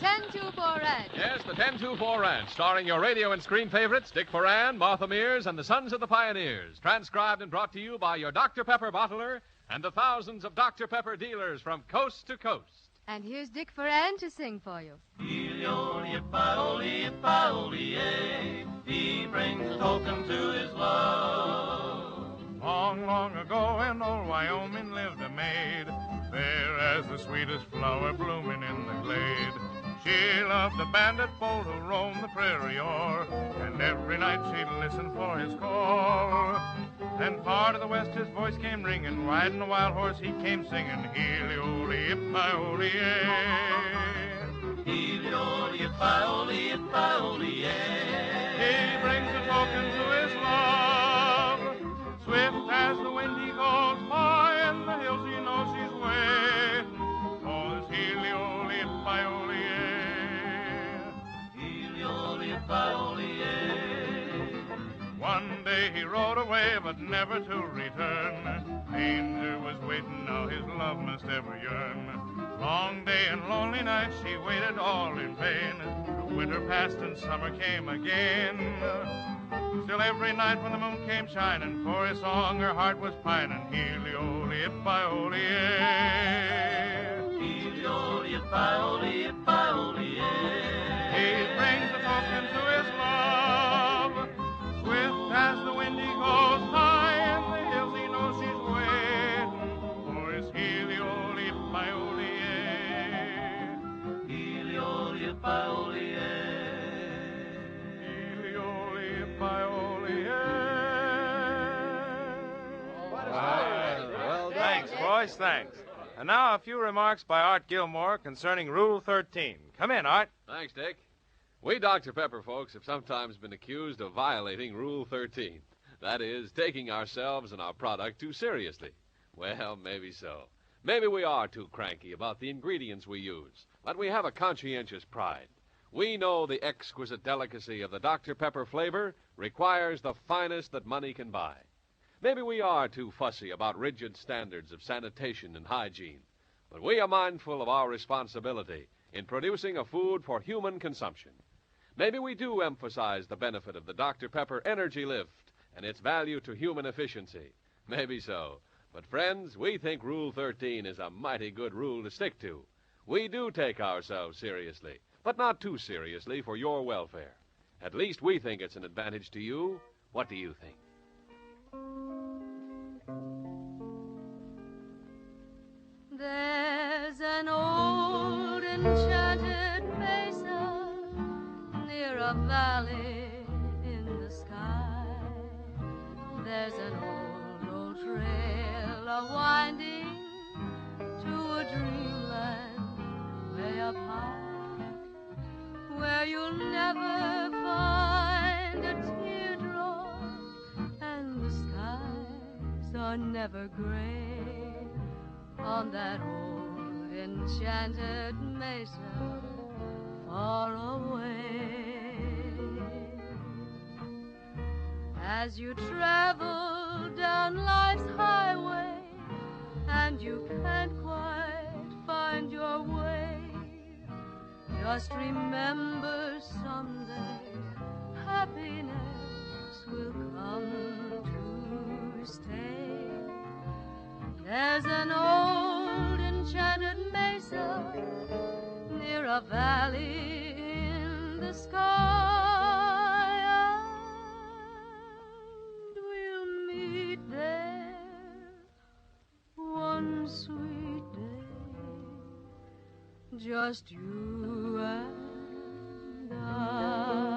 10-2-4 Ranch. Yes, the 10-2-4 Ranch, starring your radio and screen favorites, Dick Foran, Martha Mears, and the Sons of the Pioneers. Transcribed and brought to you by your Dr. Pepper bottler and the thousands of Dr. Pepper dealers from coast to coast. And here's Dick Foran to sing for you. He brings a token to his love. Long, long ago in old Wyoming lived a maid, fair as the sweetest flower blooming in the glade. She loved the bandit bold who roamed the prairie o'er, and every night she'd listen for his call. Then far to the west his voice came ringing, riding a wild horse he came singing, Heely-o-lee-ip-I-o-lee-ay. Heely-o-lee-ip-I-o-lee-ay. He brings a token to his love. Swift as the wind he goes, high in the hills he knows she's waiting for this Heely-o-lee-ip-I-o-lee-ay. Heely-o-lee-ip-I-o-lee-ay. One day he rode away, but never to return. Danger was waiting, now his love must ever yearn. Long day and lonely night she waited all in vain. The winter passed and summer came again. Still every night when the moon came shining, for a song her heart was pining. Heely-o-lee-ip-I-o-lee-ay. Heely-o-lee-ip-I-o-lee-ay. He brings a token to his love. Swift as the wind he goes, high in the hills he knows she's waiting for his Heely-o-lee-ip-I-o-lee-ay. Heely-o-lee-ip-I-o-lee-ay. Well, Thanks, boys, thanks. And now a few remarks by Art Gilmore concerning Rule 13. Come in, Art. Thanks, Dick. We Dr. Pepper folks have sometimes been accused of violating Rule 13. That is, taking ourselves and our product too seriously. Well, maybe so. Maybe we are too cranky about the ingredients we use, but we have a conscientious pride. We know the exquisite delicacy of the Dr. Pepper flavor requires the finest that money can buy. Maybe we are too fussy about rigid standards of sanitation and hygiene, but we are mindful of our responsibility in producing a food for human consumption. Maybe we do emphasize the benefit of the Dr. Pepper Energy Lift and its value to human efficiency. Maybe so. But, friends, we think Rule 13 is a mighty good rule to stick to. We do take ourselves seriously, but not too seriously for your welfare. At least we think it's an advantage to you. What do you think? There's an old enchanted mesa near a valley in the sky. There's an old trail a-winding to a dreamland way up high, where you'll never find a teardrop and the skies are never gray on that old enchanted mesa far away. As you travel down life's highway and you can't quite find your way, just remember someday happiness will come to stay. There's an old enchanted mesa near a valley in the sky, and we'll meet there one sweet day, just you and I.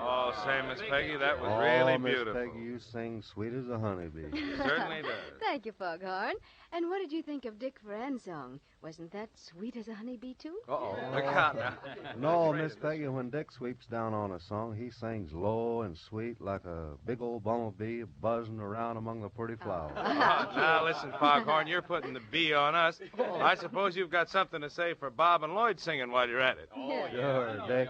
Oh, say, Miss Peggy, that was really Miss beautiful. Peggy, you sing sweet as a honeybee. Certainly does. Thank you, Foghorn. And what did you think of Dick Foran's song? Wasn't that sweet as a honeybee, too? Uh-oh. Look out now. No, Miss Peggy, when Dick sweeps down on a song, he sings low and sweet like a big old bumblebee buzzing around among the pretty flowers. Now, listen, Foghorn, you're putting the bee on us. I suppose you've got something to say for Bob and Lloyd singing while you're at it. Sure, Dick.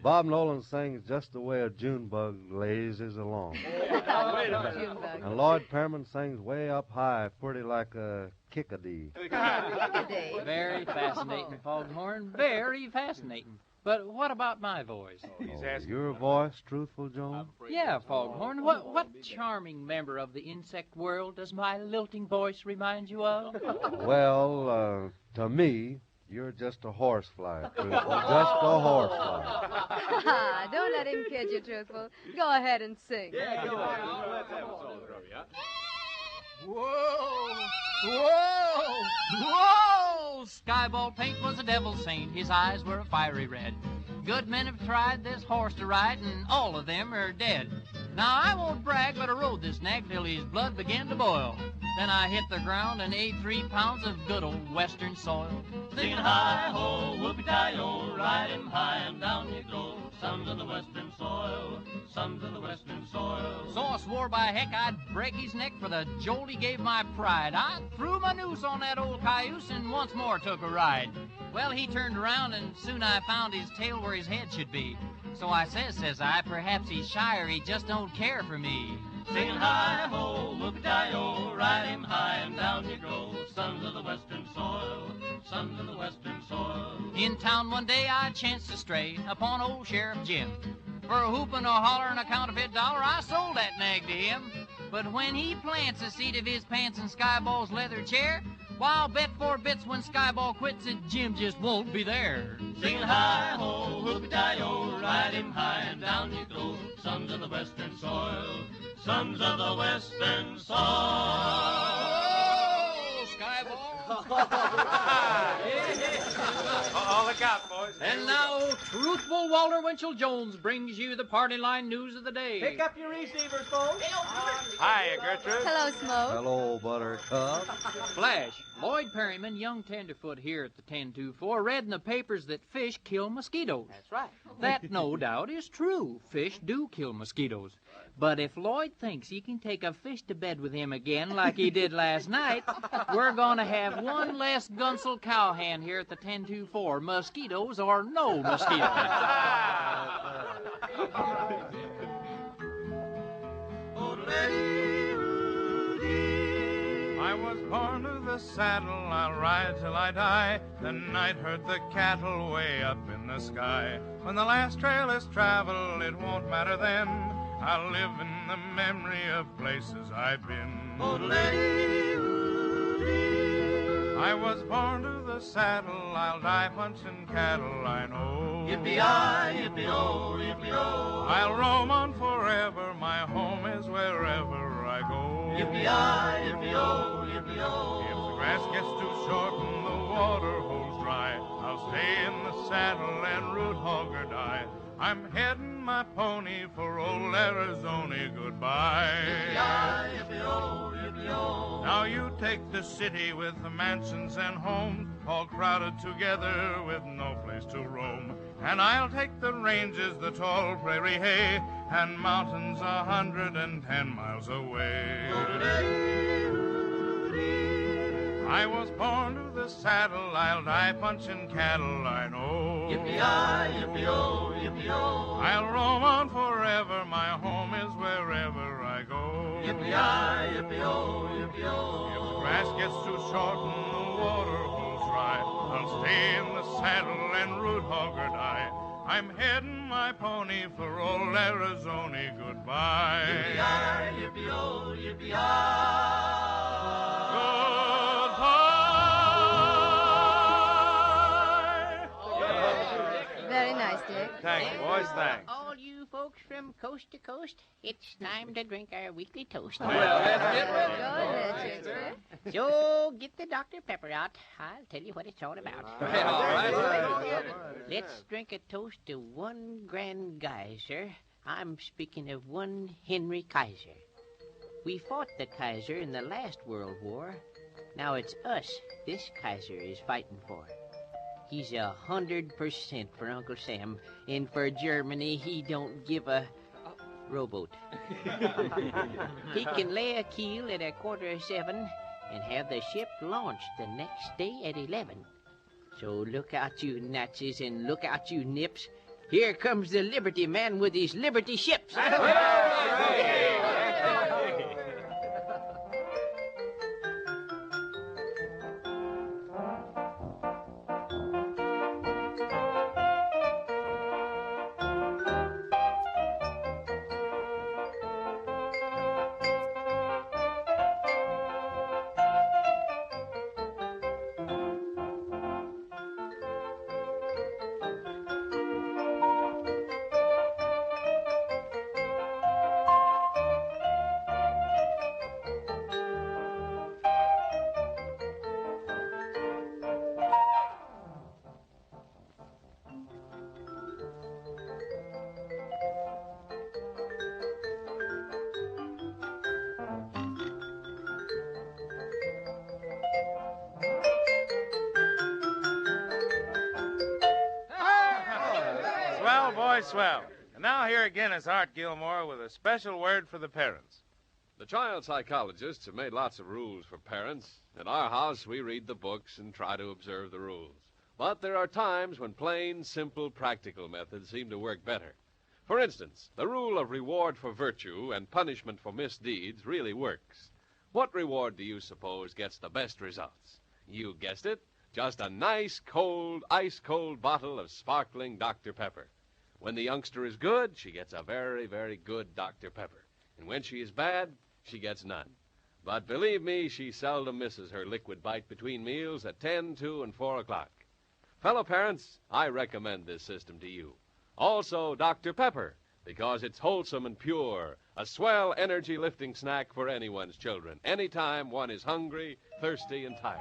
Bob Nolan sings just the way a June bug lazes along. June bug. And Lloyd Pearman sings way up high, pretty like a kickadee. Today. Very fascinating, Foghorn. Very fascinating. But what about my voice? He's asking. Your voice, truthful, Joan? Yeah, Foghorn. What charming member of the insect world does my lilting voice remind you of? Well, to me, you're just a horsefly, truthful. Just a horsefly. Don't let him kid you, Truthful. Go ahead and sing. Yeah, go on. Let's have a solo from you, huh? Whoa! Whoa! Whoa! Skyball Paint was a devil saint. His eyes were a fiery red. Good men have tried this horse to ride, and all of them are dead. Now, I won't brag, but I rode this nag till his blood began to boil. Then I hit the ground and ate 3 pounds of good old western soil. Singing hi-ho, whoopie-tie-o, ride him high and down you go. Sons of the western soil, sons of the western soil. So I swore by heck I'd break his neck for the jolt he gave my pride. I threw my noose on that old cayuse and once more took a ride. Well, he turned around and soon I found his tail where his head should be. So I says I, perhaps he's shy or he just don't care for me. Singing hi-ho, whoopie-tie-o, ride him high and down you go. Sons of the western soil, sons of the western soil. In town one day I chanced to stray upon old Sheriff Jim. For a whooping or hollering a counterfeit dollar, I sold that nag to him. But when he plants the seat of his pants in Skyball's leather chair, why, I'll bet 4 bits when Skyball quits that Jim just won't be there. Singing hi-ho, whoopie-tie-o, ride him high and down you go. Sons of the western soil, sons of the western soil. Oh, Skyball! Oh, look out, boys. And now, truthful Walter Winchell Jones brings you the party line news of the day. Pick up your receivers, folks. Hiya, Gertrude. Hello, Smoke. Hello, Buttercup. Flash, Lloyd Perryman, young tenderfoot here at the 1024, read in the papers that fish kill mosquitoes. That's right. That, no doubt, is true. Fish do kill mosquitoes. But if Lloyd thinks he can take a fish to bed with him again like he did last night, we're going to have one less Gunsel cowhand here at the 1024, mosquitoes or no mosquitoes. I was born to the saddle, I'll ride till I die. The night herd the cattle way up in the sky. When the last trail is traveled, it won't matter then. I'll live in the memory of places I've been. I was born to the saddle, I'll die punching cattle, I know. Yippee-yi, yippee-oh, yippee-oh. I'll roam on forever, my home is wherever I go. Yippee-yi, yippee-oh, yippee-oh. If the grass gets too short and the water holds dry, I'll stay in the saddle and root hog or die. I'm heading my pony for old Arizona, goodbye. Yippee-yi, yippee-oh, yippee-oh. Now you take the city with the mansions and homes, all crowded together with no place to roam. And I'll take the ranges, the tall prairie hay, and mountains 110 miles away. I was born to the saddle, I'll die punching cattle, I know. Yippee-yi, yippee-oh, yippee-oh. I'll roam on forever, my home is wherever I go. Yippee-yi, yippee-oh, yippee-oh. If the grass gets too short and the water holds dry, I'll stay in the saddle and root hog or die. I'm heading my pony for old Arizona, goodbye. Yippee-yi, yippee-oh, yippee-yi. Very nice, Dick. Thanks, boys, thanks. All you folks from coast to coast, it's time to drink our weekly toast. Go ahead, Shakespeare. So get the Dr. Pepper out. I'll tell you what it's all about. Let's drink a toast to one grand guy, sir. I'm speaking of one Henry Kaiser. We fought the Kaiser in the last World War. Now it's us this Kaiser is fighting for. He's 100% for Uncle Sam, and for Germany, he don't give a rowboat. He can lay a keel at 7:15 and have the ship launched the next day at 11. So look out, you Nazis, and look out, you nips. Here comes the Liberty Man with his Liberty ships. Swell, boy, swell. And now here again is Art Gilmore with a special word for the parents. The child psychologists have made lots of rules for parents. At our house, we read the books and try to observe the rules. But there are times when plain, simple, practical methods seem to work better. For instance, the rule of reward for virtue and punishment for misdeeds really works. What reward do you suppose gets the best results? You guessed it. Just a nice, cold, ice-cold bottle of sparkling Dr. Pepper. When the youngster is good, she gets a very, very good Dr. Pepper. And when she is bad, she gets none. But believe me, she seldom misses her liquid bite between meals at 10, 2, and 4 o'clock. Fellow parents, I recommend this system to you. Also, Dr. Pepper, because it's wholesome and pure, a swell energy-lifting snack for anyone's children, anytime one is hungry, thirsty, and tired.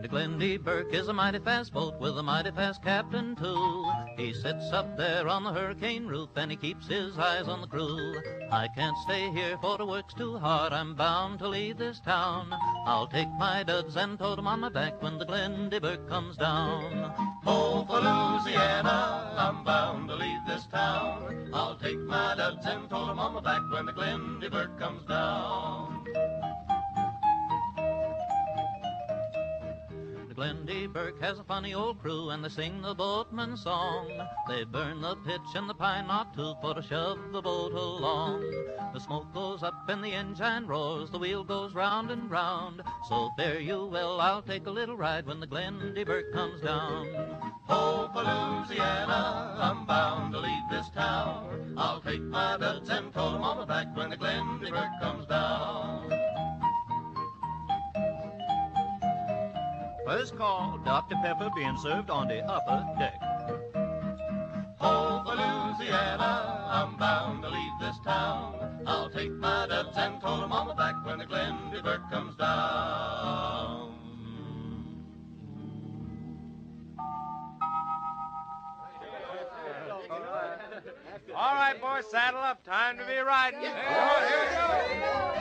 The Glendy Burke is a mighty fast boat with a mighty fast captain, too. He sits up there on the hurricane roof and he keeps his eyes on the crew. I can't stay here for the work's too hard. I'm bound to leave this town. I'll take my duds and tote 'em on my back when the Glendy Burke comes down. Oh, for Louisiana, I'm bound to leave this town. I'll take my duds and tote 'em on my back when the Glendy Burke comes down. Glendy Burke has a funny old crew, and they sing the boatman's song. They burn the pitch and the pine knot too for to shove the boat along. The smoke goes up and the engine roars, the wheel goes round and round. So fare you well, I'll take a little ride when the Glendy Burke comes down. Oh, for Louisiana, I'm bound to leave this town. I'll take my duds and tote 'em on my back when the Glendy Burke comes down. First call, Dr. Pepper being served on the upper deck. Oh, for Louisiana, I'm bound to leave this town. I'll take my duds and tote 'em on my back when the Glendy Burke comes down. All right, boys, saddle up. Time to be riding. Here we go.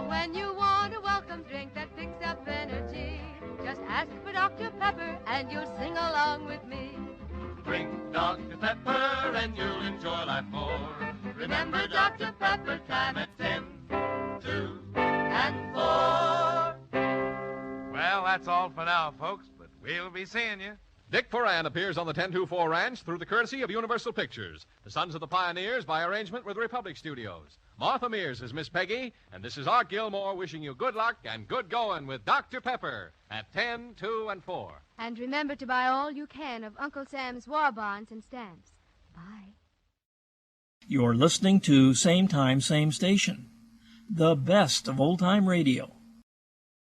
When you want a welcome drink that picks up energy, just ask for Dr. Pepper and you'll sing along with me. Drink Dr. Pepper and you'll enjoy life more. Remember Dr. Pepper time at 10, 2, and 4. Well, that's all for now, folks, but we'll be seeing you. Dick Foran appears on the 1024 Ranch through the courtesy of Universal Pictures. The Sons of the Pioneers by arrangement with Republic Studios. Martha Mears is Miss Peggy, and this is Art Gilmore wishing you good luck and good going with Dr. Pepper at 10, 2, and 4. And remember to buy all you can of Uncle Sam's war bonds and stamps. Bye. You're listening to Same Time, Same Station, the best of old-time radio.